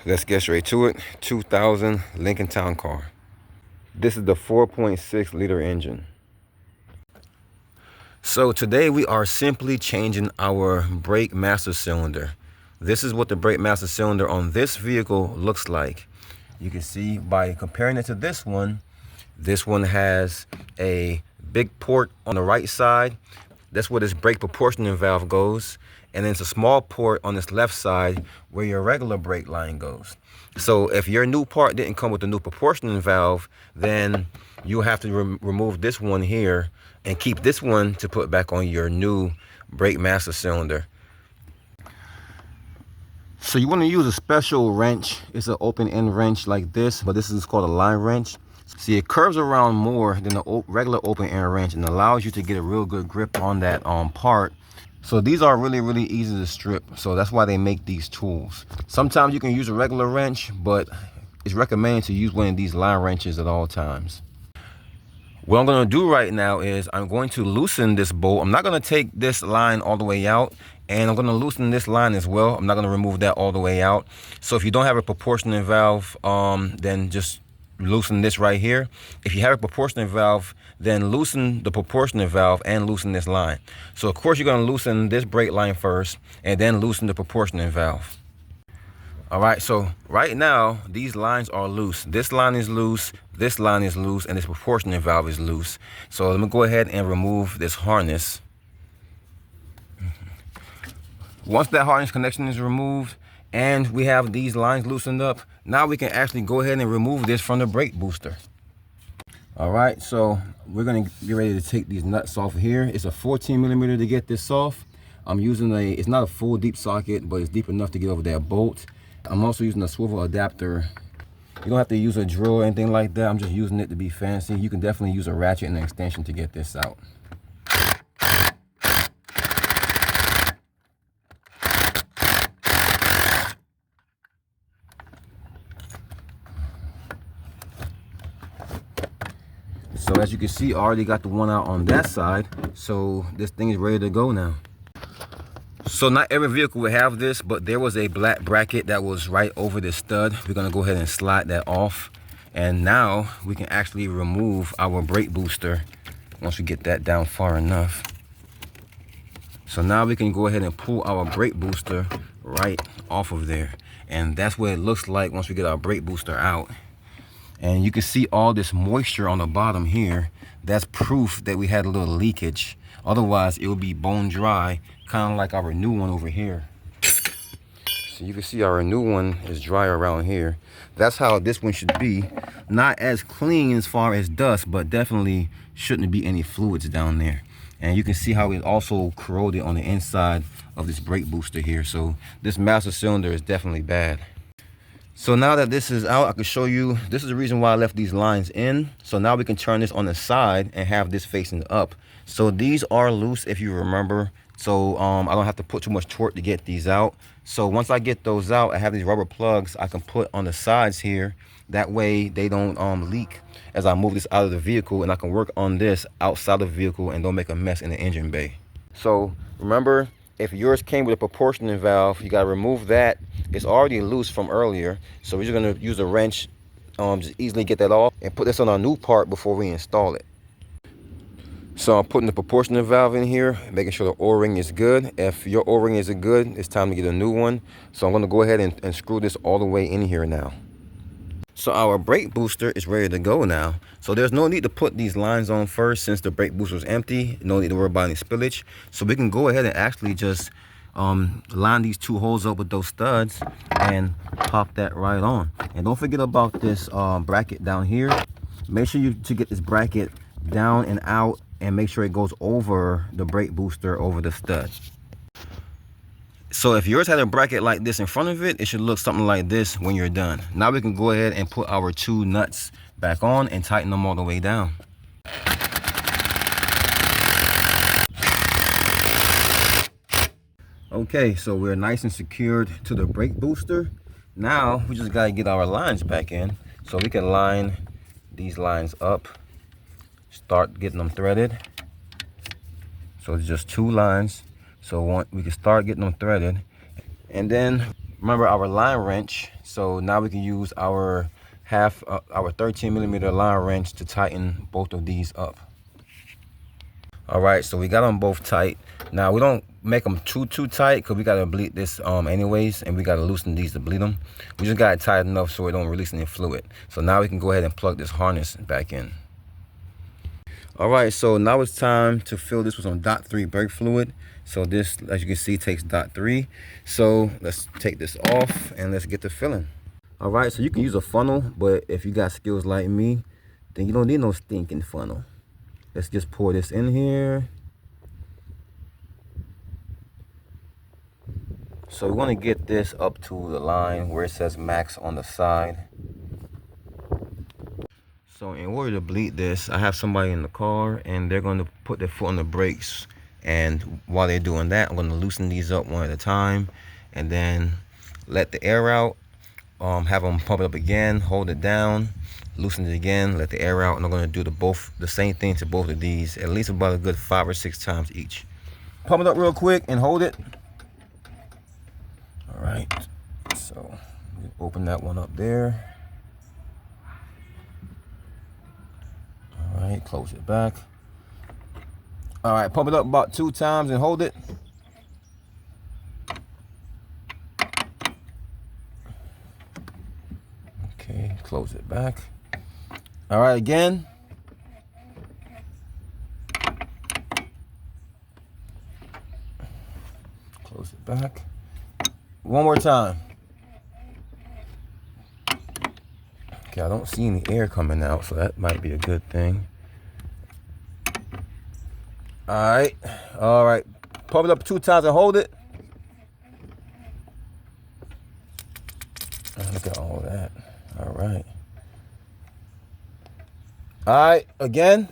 Let's get straight to it. 2000 Lincoln Town Car. This is the 4.6 liter engine. So today we are simply changing our brake master cylinder. This is what the brake master cylinder on this vehicle looks like. You can see by comparing it to this one has a big port on the right side. That's where this brake proportioning valve goes. And then it's a small port on this left side where your regular brake line goes. So if your new part didn't come with the new proportioning valve, then you'll have to remove this one here and keep this one to put back on your new brake master cylinder. So you want to use a special wrench. It's an open end wrench like this, but this is called a line wrench. See, it curves around more than the regular open end wrench and allows you to get a real good grip on that part. So these are really easy to strip. So that's why they make these tools. Sometimes you can use a regular wrench, but it's recommended to use one of these line wrenches at all times. What I'm going to do right now is I'm going to loosen this bolt. I'm not going to take this line all the way out, and I'm going to loosen this line as well. I'm not going to remove that all the way out. So if you don't have a proportioning valve, then just loosen this right here. If you have a proportioning valve, then loosen the proportioning valve and loosen this line. So of course you're going to loosen this brake line first and then loosen the proportioning valve. All right, so right now these lines are loose. This line is loose, this line is loose, and this proportioning valve is loose. So let me go ahead and remove this harness. Once that harness connection is removed and we have these lines loosened up, now we can actually go ahead and remove this from the brake booster. All right, so we're gonna get ready to take these nuts off of here. It's a 14 millimeter to get this off. I'm using it's not a full deep socket, but it's deep enough to get over that bolt. I'm also using a swivel adapter. You don't have to use a drill or anything like that. I'm just using it to be fancy. You can definitely use a ratchet and an extension to get this out. So as you can see, I already got the one out on that side. So this thing is ready to go now. So not every vehicle will have this, but there was a black bracket that was right over the stud. We're gonna go ahead and slide that off. And now we can actually remove our brake booster once we get that down far enough. So now we can go ahead and pull our brake booster right off of there. And that's what it looks like once we get our brake booster out. And you can see all this moisture on the bottom here. That's proof that we had a little leakage. Otherwise, it would be bone dry, kind of like our new one over here. So you can see our new one is dry around here. That's how this one should be. Not as clean as far as dust, but definitely shouldn't be any fluids down there. And you can see how it also corroded on the inside of this brake booster here. So this master cylinder is definitely bad. So now that this is out, I can show you, this is the reason why I left these lines in. So now we can turn this on the side and have this facing up. So these are loose, if you remember. So I don't have to put too much torque to get these out. So once I get those out, I have these rubber plugs I can put on the sides here. That way they don't leak as I move this out of the vehicle, and I can work on this outside the vehicle and don't make a mess in the engine bay. So remember, if yours came with a proportioning valve, you gotta remove that. It's already loose from earlier. So we're just gonna use a wrench, just easily get that off and put this on our new part before we install it. So I'm putting the proportioning valve in here, making sure the O-ring is good. If your O-ring isn't good, it's time to get a new one. So I'm gonna go ahead and screw this all the way in here now. So our brake booster is ready to go now. So there's no need to put these lines on first since the brake booster is empty. No need to worry about any spillage. So we can go ahead and actually just line these two holes up with those studs and pop that right on. And don't forget about this bracket down here. Make sure you get this bracket down and out, and make sure it goes over the brake booster, over the stud. So if yours had a bracket like this in front of it, it should look something like this when you're done. Now we can go ahead and put our two nuts back on and tighten them all the way down. Okay, so we're nice and secured to the brake booster. Now we just gotta get our lines back in. So we can line these lines up, start getting them threaded. So it's just two lines. So we can start getting them threaded. And then remember our line wrench. So now we can use our our 13mm Allen wrench to tighten both of these up. All right, so we got them both tight. Now we don't make them too tight because we gotta bleed this anyways, and we gotta loosen these to bleed them. We just got it tight enough so it don't release any fluid. So now we can go ahead and plug this harness back in. All right, so now it's time to fill this with some DOT3 brake fluid. So this, as you can see, takes DOT3. So let's take this off and let's get to filling. All right, so you can use a funnel, but if you got skills like me, then you don't need no stinking funnel. Let's just pour this in here. So we want to get this up to the line where it says max on the side. So in order to bleed this, I have somebody in the car and they're going to put their foot on the brakes. And while they're doing that, I'm going to loosen these up one at a time and then let the air out. Have them pump it up again, hold it down, loosen it again, let the air out, and I'm going to do the same thing to both of these, at least about a good 5 or 6 times each. Pump it up real quick and hold it. All right, so open that one up there. All right, close it back. All right, pump it up about 2 times and hold it. Okay, close it back. All right, again. Close it back. One more time. Okay, I don't see any air coming out, so that might be a good thing. All right. Pump it up 2 times and hold it. Look at all that. All right. All right, again.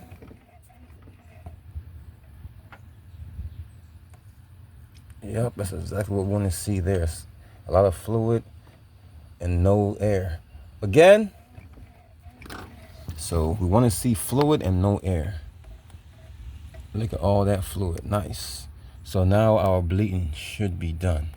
Yep, that's exactly what we want to see there. A lot of fluid and no air. Again. So we want to see fluid and no air. Look at all that fluid. Nice. So now our bleeding should be done.